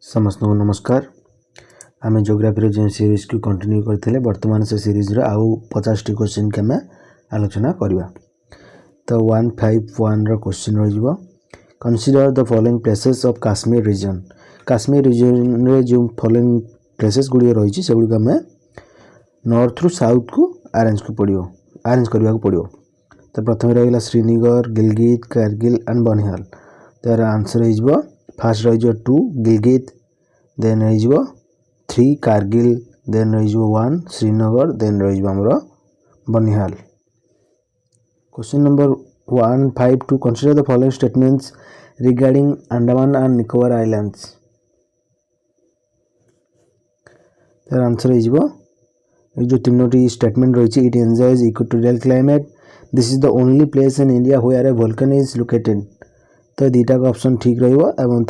समस्त को नमस्कार। आम जियोग्राफी जो सीरीज को कंटिन्यू करते बर्तमान से सीरीज आउ 50 टी क्वेश्चन के आम आलोचना करवा। तो 151 क्वेश्चन रही consider the following places of Kashmir region. Kashmir region रे जो फॉलोइंग प्लेसेस गुड़ी रही से गुड़ी आम नॉर्थ रु साउथ को अरेंज करने को पड़ो। तो प्रथम रहा श्रीनगर, गिलगित, कारगिल एंड बनिहाल। तार आंसर हो फास्ट रही 2 गिलगित, देन रही 3 कारगिल, देन रही 1 श्रीनगर, देन रही आमर Banihal. Question number 152 consider the following statements regarding Andaman and Nicobar islands. तार आंसर हो जो तीनोटी स्टेटमेंट रही it enjoys equatorial climate, this is the only place in India where a volcano is located. तो दीटा का ऑप्शन ठीक रही।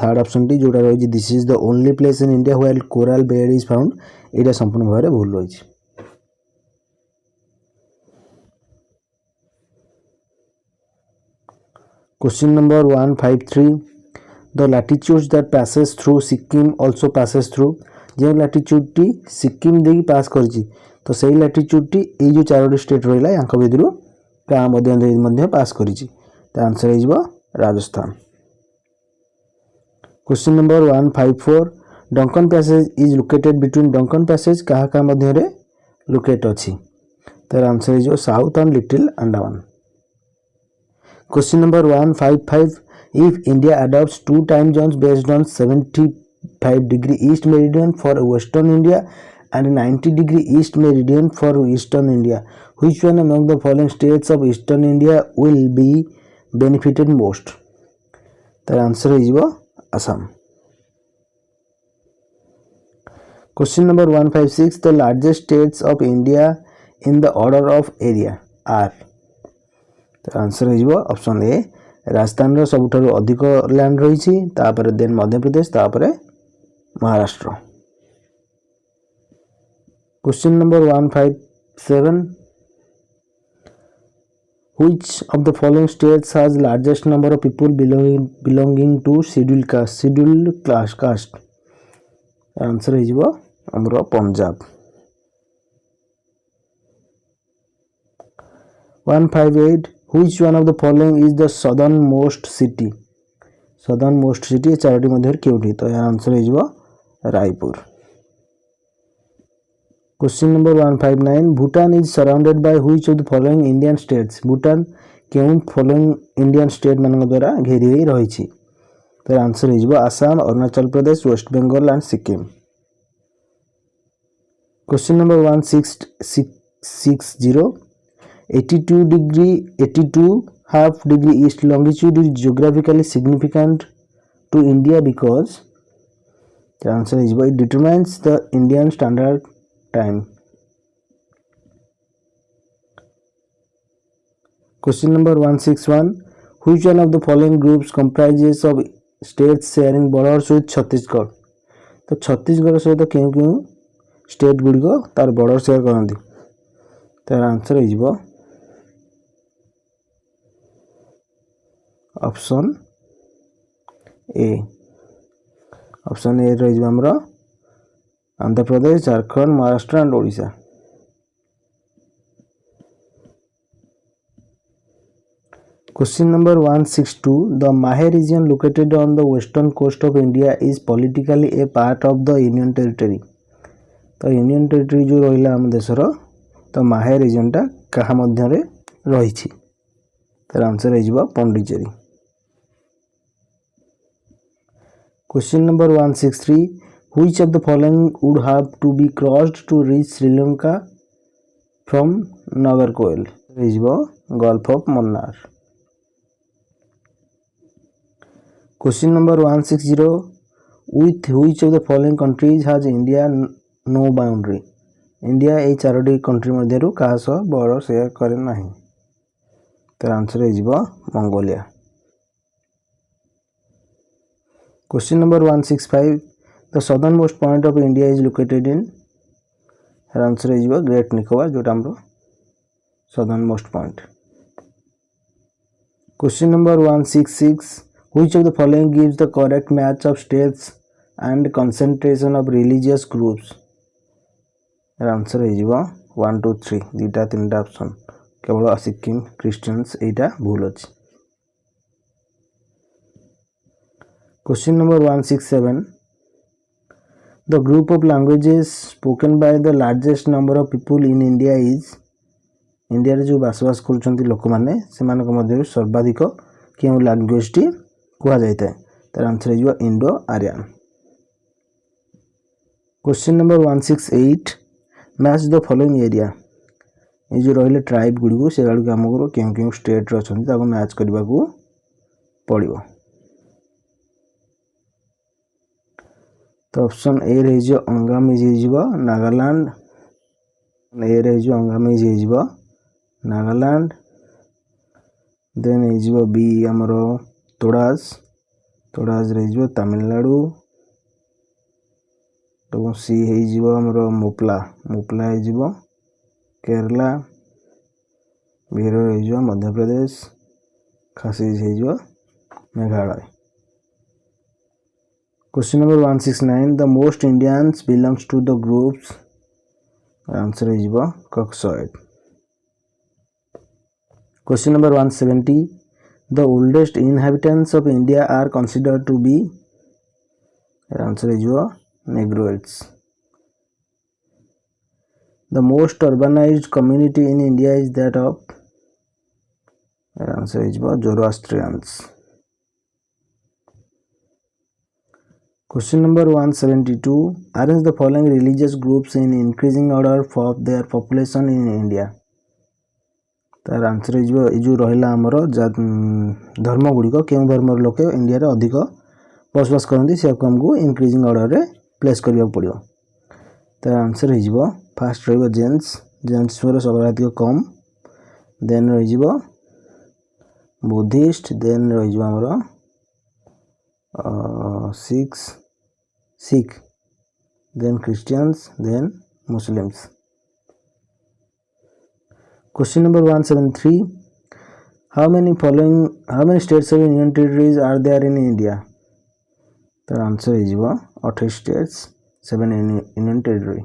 थर्ड ऑप्शन टी जोटा रही this is the only place in India where coral bed is found, यहाँ संपूर्ण भाव में भूल रही। Question number 153 the latitudes that passes through Sikkim also passes through. जो लैटिट्यूड टी सिक्किम दे पास कर तो सही लैटिट्यूड टी ये जो 4टी स्टेट रहा या भितर क्या मध्य पास कर आंसर हो Rajasthan. Question number 154 Duncan passage is located between. Duncan passage क्या मध्य लोकेट अच्छी। तार आंसर हो south and little Andaman. Question number 155 if India adopts 2 time zones based on 75 degree east meridian for western India and 90 degree east meridian for eastern India, which one among the following states of eastern India will be benefited most? The answer is Assam. Question number 156 the largest states of India in the order of area are. The answer is option A Rajasthan रो सबुठारु अधिक land रही तापर then Madhya Pradesh तापर Maharashtra. Question number 157 which of the following states has largest number of people belonging to scheduled caste? Answer is amra Punjab। 158 which one of the following is the southernmost city? southernmost city 4टी मध्य केउठी तो answer is Raipur. Question number 159 Bhutan is surrounded by which of the following Indian states? Bhutan केउं following Indian state मान द्वारा घेरी हुई रही। तो answer हो Assam, Arunachal Pradesh, West Bengal and Sikkim. Question number 1660 82.5 east longitude is geographically significant to India because the answer is it determines the Indian standard time. Question number 161 which one of the following groups comprises of states sharing borders with Chhattisgarh. तो छत्तीसगढ़ सहित क्यों क्यों state गुड़िक तार border share करती। तार answer हो option A. Option A रही आमर Andhra Pradesh, Jharkhand, Maharashtra and Odisha. Question number 162 the Mahe region located on the western coast of India is politically a part of the union territory. तो यूनियन टेरिटरी जो रहा आम देशर तो माहे रीजनटा क्या मध्य रही। तार आंसर हो Pondicherry. Question number 163 which of the following would have to be crossed to reach Sri Lanka from Nagarcoil? Is Gulf of Mannar। Question number 160 with which of the following countries has India no boundary? India ये 4टी country मध्यरु कहा सह border share करे नहीं। तो answer हो Mongolia. Question number 165 the southernmost point of India is located in. Her answer is Great Nicobar जोटा हमरो southernmost point। Question number 166 which of the following gives the correct match of states and concentration of religious groups. Answer हो 1 2 3 दुटा तीन option केवल Sikkim Christians एटा भूल अछि. Question number 167. The group of languages spoken by the largest number of people in India is. India रे जो बसवास करूछंती लोक माने सेमानक मध्ये सर्वाधिक केउ लैंग्वेज टी कुआ जायते तार आंसर हो Indo Aryan. Question number 168. Match the following area. ये जो रहिले ट्राइब गुडी से गाडू काम करो केउ स्टेट रो छंती ताको मैच करबा को पड़िबो. तो ऑप्शन ए रही जो अंगामी जीवा नागालैंड. ए रही जो अंगामी जीवा नागालैंड. देन ए बी आमर तोड़ाज रही तमिलनाडु. तो सी आमर मोपला केरला. बी रही Madhya Pradesh. Khasi Meghalaya. Question number 169. The most Indians belongs to the groups. Answer हो Caucasoid. Question number 170. The oldest inhabitants of India are considered to be. Answer is Negroids. The most urbanized community in India is that of. Answer is Zoroastrians. Question number 172. Arrange the following religious groups in increasing order for their population in India. तार answer जो रहा आमर धर्म गुड़िक क्यों धर्म लोक India रे अधिक बसवास करती से आमको इनक्रीजिंग ऑर्डर रे प्लेस करने पड़ो. तार आंसर हो फास्ट जेन्स सर्वाधिक कम. देन रही बुद्धिस्ट. देन रही आमर सिख. Then Christians. Then Muslims. Question number 173. How many states of union territories are there in India? The answer is 28 states, 7 union territory.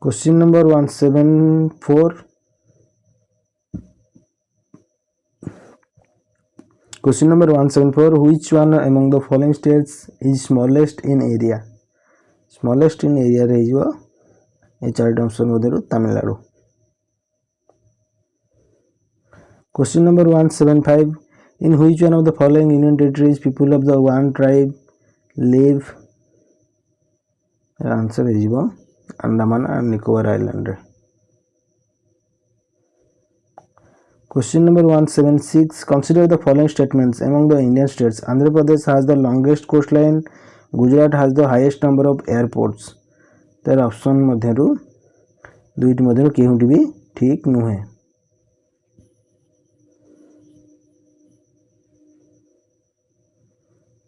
Question number 174. Question number 174. Which one among the following states is smallest in area? Smallest in area रही ये चार option मध्यरु Tamil Nadu. Question number 175. In which one of the following union territories people of the one tribe live? Answer is Andaman and Nicobar Island. Question number 176. Consider the following statements among the Indian states. Andhra Pradesh has the longest coastline. Gujarat has the highest number of airports. तार option मध्यरु दुईटी मध्यरु केहुटी भी ठीक नुहे.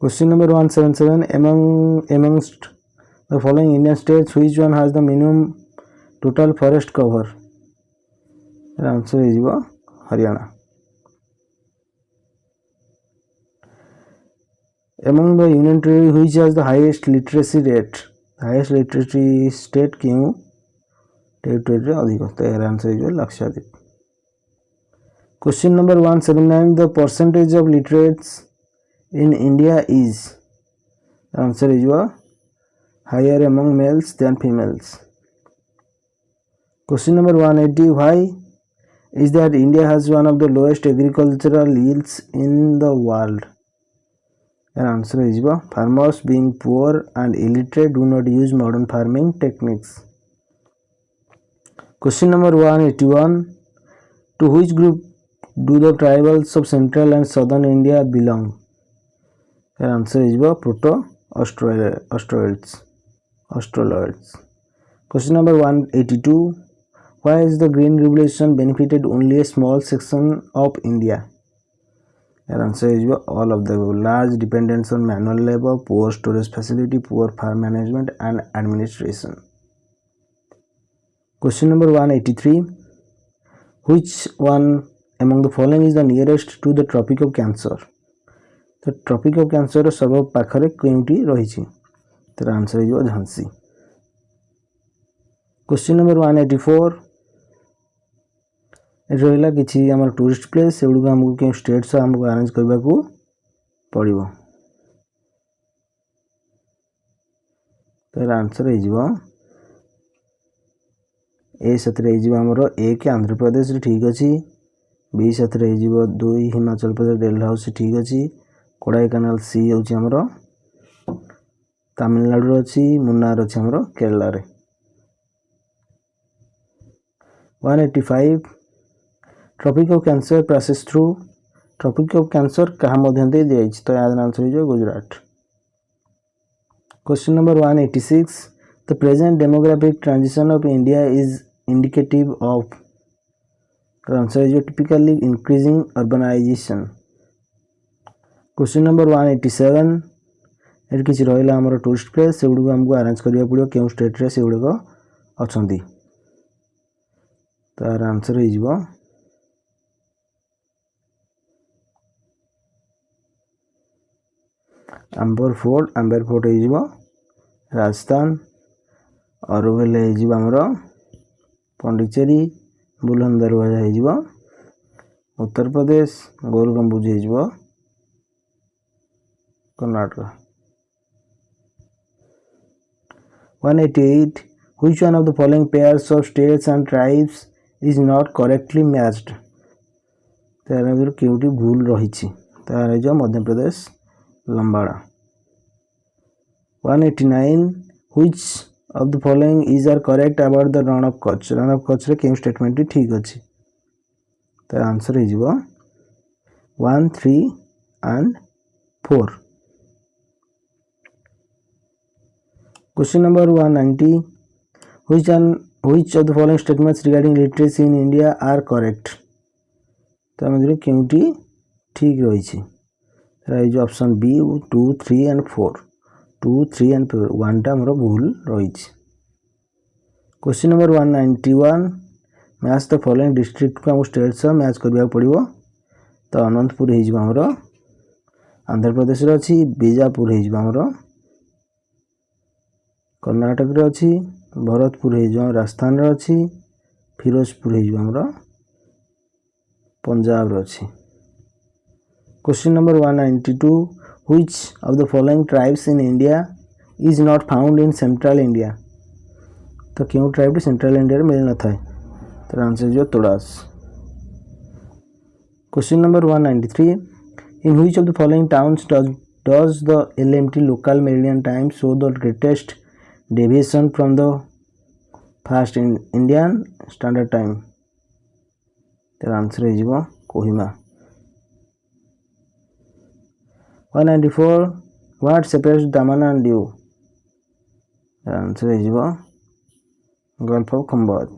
Question number 177. Amongst the following Indian states, which one has the minimum total forest cover? The answer is Haryana. Among the union territory, which has the highest literacy rate? Highest literacy state क्यों territory अधिक होता है? Answer is Lakshadweep. Question number 179. The percentage of literates in India is. The answer is higher among males than females. Question number 180. Why is that India has one of the lowest agricultural yields in the world? The answer is farmers being poor and illiterate do not use modern farming techniques. Question number 181. To which group do the tribals of central and southern India belong? The answer is Proto-Australoids. Question number 182. Why has the Green Revolution benefited only a small section of India? The answer is all of the large dependence on manual labor, poor storage facility, poor farm management and administration. Question number 183. Which one among the following is the nearest to the Tropic of Cancer? तो tropic of cancer सर्व पाखरे केउंटी रही तर answer हो Jhansi. Question number 184 रहा कि आम tourist place से आमको क्यों स्टेट्स आमको अरेंज करने को पड़ो तो आंसर हो ए आमर एक आंध्र प्रदेश ठीक अच्छी बी साथी हो 2 हिमाचल प्रदेश डेल हाउस ठीक अच्छी कोड़ाई कैनाल सी होमर तमिलनाडु अच्छी मुन्नार अच्छी आमर केरला रे। 185 tropic of cancer passes through tropic of cancer क्या मध्य दी तो याद आंसर हो Gujarat. Question number 186 the present demographic transition of India is indicative of answer is typically increasing urbanization. Question number 187 ये किसी रहा आमर टूरिस्ट प्लेस से आमको अरेंज करा पड़ो क्यों स्टेट रे से अच्छा तार आंसर हो आंबर फोर्ट हो राजस्थान और आमर पंडिचेरी बुलंद दरवाजा हो उत्तर प्रदेश गोल गंबुज हो Karnataka. 188 which one of the following pairs of states and tribes is not correctly matched तार भर क्योंटी भूल रही तार जो Madhya Pradesh लंबाड़ा। 189 which of the following is are correct about the Rann of Kutch रे क्यों स्टेटमेंट ठीक अच्छी तार आंसर हो 1, 3 and 4। Question number 190 which of the following statements regarding literacy in India are correct तो क्योंटी ठीक रही ऑप्शन बी 2, 3 and 4 2, 3 and 4 1 टा मोर भूल रही। Question number 191 match the following district को आम स्टेट सह मैच करने पड़ो तो अनंतपुर होमर आंध्र प्रदेश अच्छी बीजापुर होमर कर्नाटक रे अच्छी भरतपुर हो राजस्थान रे अच्छी फिरोजपुर हो पंजाब रे अच्छी। Question number 192 which of the following tribes in India is not found in central India तो क्यों ट्राइब सेंट्रल इंडिया मिल न था तो आंसर जो Todas. Question number 193 in which of the following towns does the LMT local meridian time show the greatest deviation from the fast in Indian standard time तो answer हो Kohima. 194 what separates Daman and Diu answer हो Gulf of Khambhat।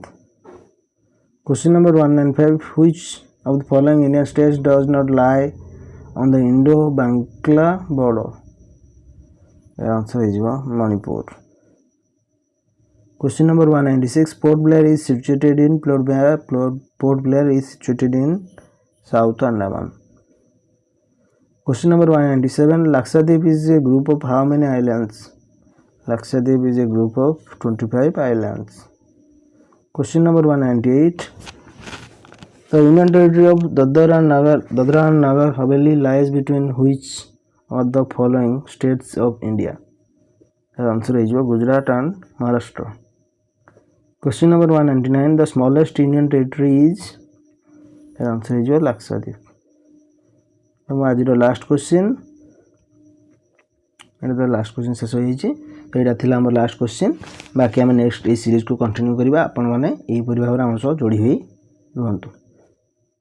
Question number 195 which of the following Indian states does not lie on the Indo-Bangla border answer हो Manipur। Question number 196 Port Blair is situated in South Andaman। Question number 197 Lakshadweep is a group of how many islands Lakshadweep is a group of 25 islands। Question number 198 the union territory of Dadra and Nagar Haveli lies between which of the following states of India the answer is Gujarat and Maharashtra। Question number 199 the smallest union territory is the answer is Lakshadweep। आज last question ये last question शेष हो यहाँ आम last question बाकी आम next ये series को कंटिन्यू करवा आपण मैंने यहीपरि भाव आम सह जोड़ी हुई रुहतु।